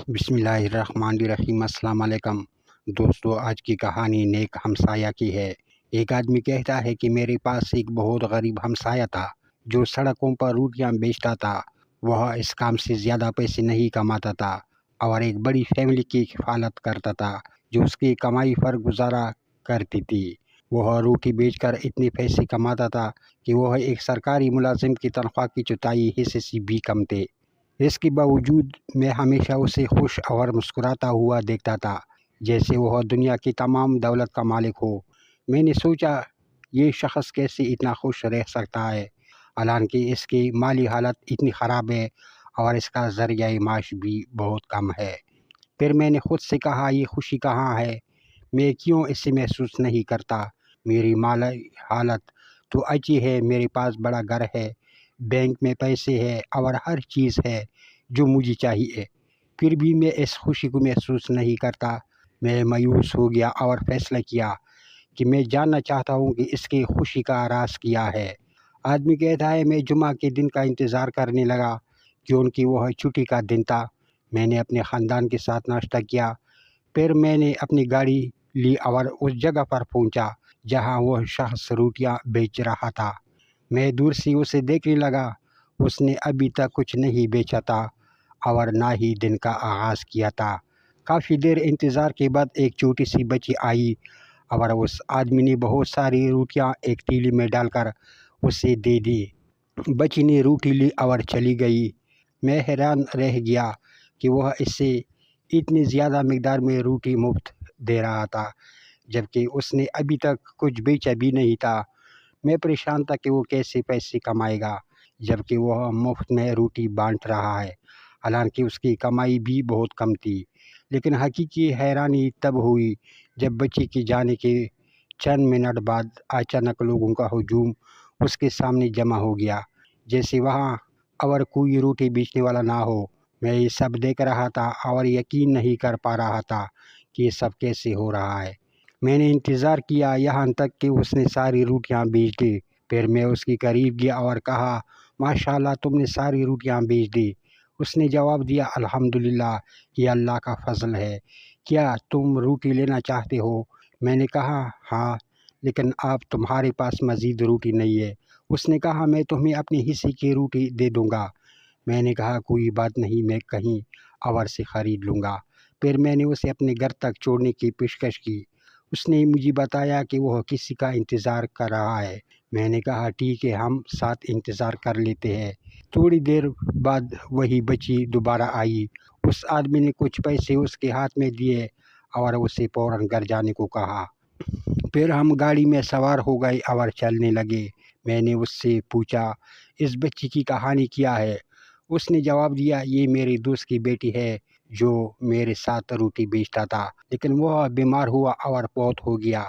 بسم اللہ الرحمن الرحیم۔ السلام علیکم دوستو، آج کی کہانی نیک ہمسایہ کی ہے۔ ایک آدمی کہتا ہے کہ میرے پاس ایک بہت غریب ہمسایہ تھا جو سڑکوں پر روٹیاں بیچتا تھا۔ وہ اس کام سے زیادہ پیسے نہیں کماتا تھا اور ایک بڑی فیملی کی حفاظت کرتا تھا جو اس کی کمائی پر گزارا کرتی تھی۔ وہ روٹی بیچ کر اتنے پیسے کماتا تھا کہ وہ ایک سرکاری ملازم کی تنخواہ کی چوتھائی حصے سے بھی کم تھے۔ اس کے باوجود میں ہمیشہ اسے خوش اور مسکراتا ہوا دیکھتا تھا، جیسے وہ دنیا کی تمام دولت کا مالک ہو۔ میں نے سوچا یہ شخص کیسے اتنا خوش رہ سکتا ہے، حالانکہ اس کی مالی حالت اتنی خراب ہے اور اس کا ذریعہ معاش بھی بہت کم ہے۔ پھر میں نے خود سے کہا، یہ خوشی کہاں ہے؟ میں کیوں اسے محسوس نہیں کرتا؟ میری مالی حالت تو اچھی ہے، میرے پاس بڑا گھر ہے، بینک میں پیسے ہے اور ہر چیز ہے جو مجھے چاہیے، پھر بھی میں اس خوشی کو محسوس نہیں کرتا۔ میں مایوس ہو گیا اور فیصلہ کیا کہ میں جاننا چاہتا ہوں کہ اس کی خوشی کا راز کیا ہے۔ آدمی کہتا ہے، میں جمعہ کے دن کا انتظار کرنے لگا کیونکہ وہ چھٹی کا دن تھا۔ میں نے اپنے خاندان کے ساتھ ناشتہ کیا، پھر میں نے اپنی گاڑی لی اور اس جگہ پر پہنچا جہاں وہ شخص روٹیاں بیچ رہا تھا۔ میں دور سے اسے دیکھنے لگا۔ اس نے ابھی تک کچھ نہیں بیچا تھا اور نہ ہی دن کا آغاز کیا تھا۔ کافی دیر انتظار کے بعد ایک چھوٹی سی بچی آئی اور اس آدمی نے بہت ساری روٹیاں ایک تیلی میں ڈال کر اسے دے دی۔ بچی نے روٹی لی اور چلی گئی۔ میں حیران رہ گیا کہ وہ اسے اتنی زیادہ مقدار میں روٹی مفت دے رہا تھا، جبکہ اس نے ابھی تک کچھ بیچا بھی نہیں تھا۔ میں پریشان تھا کہ وہ کیسے پیسے کمائے گا جبکہ وہ مفت میں روٹی بانٹ رہا ہے، حالانکہ اس کی کمائی بھی بہت کم تھی۔ لیکن حقیقی حیرانی تب ہوئی جب بچی کے جانے کے چند منٹ بعد اچانک لوگوں کا ہجوم اس کے سامنے جمع ہو گیا، جیسے وہاں اور کوئی روٹی بیچنے والا نہ ہو۔ میں یہ سب دیکھ رہا تھا اور یقین نہیں کر پا رہا تھا کہ یہ سب کیسے ہو رہا ہے۔ میں نے انتظار کیا یہاں تک کہ اس نے ساری روٹیاں بیچ دی۔ پھر میں اس کے قریب گیا اور کہا، ماشاءاللہ، تم نے ساری روٹیاں بیچ دی۔ اس نے جواب دیا، الحمدللہ، یہ اللہ کا فضل ہے۔ کیا تم روٹی لینا چاہتے ہو؟ میں نے کہا، ہاں، لیکن اب تمہارے پاس مزید روٹی نہیں ہے۔ اس نے کہا، میں تمہیں اپنے حصے کی روٹی دے دوں گا۔ میں نے کہا، کوئی بات نہیں، میں کہیں اور سے خرید لوں گا۔ پھر میں نے اسے اپنے گھر تک چھوڑنے کی پیشکش کی۔ اس نے مجھے بتایا کہ وہ کسی کا انتظار کر رہا ہے۔ میں نے کہا، ٹھیک ہے، ہم ساتھ انتظار کر لیتے ہیں۔ تھوڑی دیر بعد وہی بچی دوبارہ آئی۔ اس آدمی نے کچھ پیسے اس کے ہاتھ میں دیے اور اسے فوراً گھر جانے کو کہا۔ پھر ہم گاڑی میں سوار ہو گئے اور چلنے لگے۔ میں نے اس سے پوچھا، اس بچی کی کہانی کیا ہے؟ اس نے جواب دیا، یہ میرے دوست کی بیٹی ہے جو میرے ساتھ روٹی بیچتا تھا، لیکن وہ بیمار ہوا اور فوت ہو گیا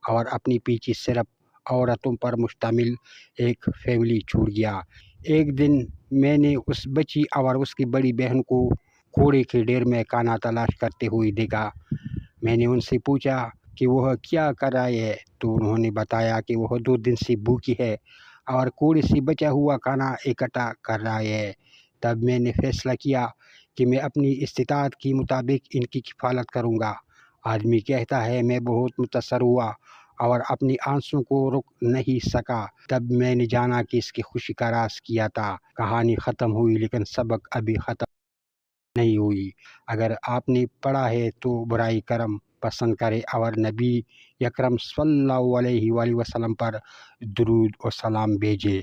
اور اپنے پیچھے صرف عورتوں پر مشتمل ایک فیملی چھوڑ گیا۔ ایک دن میں نے اس بچی اور اس کی بڑی بہن کو کوڑے کے ڈھیر میں کھانا تلاش کرتے ہوئے دیکھا۔ میں نے ان سے پوچھا کہ وہ کیا کر رہے ہیں، تو انہوں نے بتایا کہ وہ 2 دن سے بھوکی ہے اور کوڑے سے بچا ہوا کھانا اکٹھا کر رہے ہیں۔ تب میں نے فیصلہ کیا کہ میں اپنی استطاعت کے مطابق ان کی کفالت کروں گا۔ آدمی کہتا ہے، میں بہت متاثر ہوا اور اپنی آنسوں کو روک نہیں سکا۔ تب میں نے جانا کہ اس کی خوشی کا راز کیا تھا۔ کہانی ختم ہوئی لیکن سبق ابھی ختم نہیں ہوئی۔ اگر آپ نے پڑھا ہے تو برائی کرم پسند کرے اور نبی اکرم صلی اللہ علیہ وآلہ وسلم پر درود و سلام بھیجے۔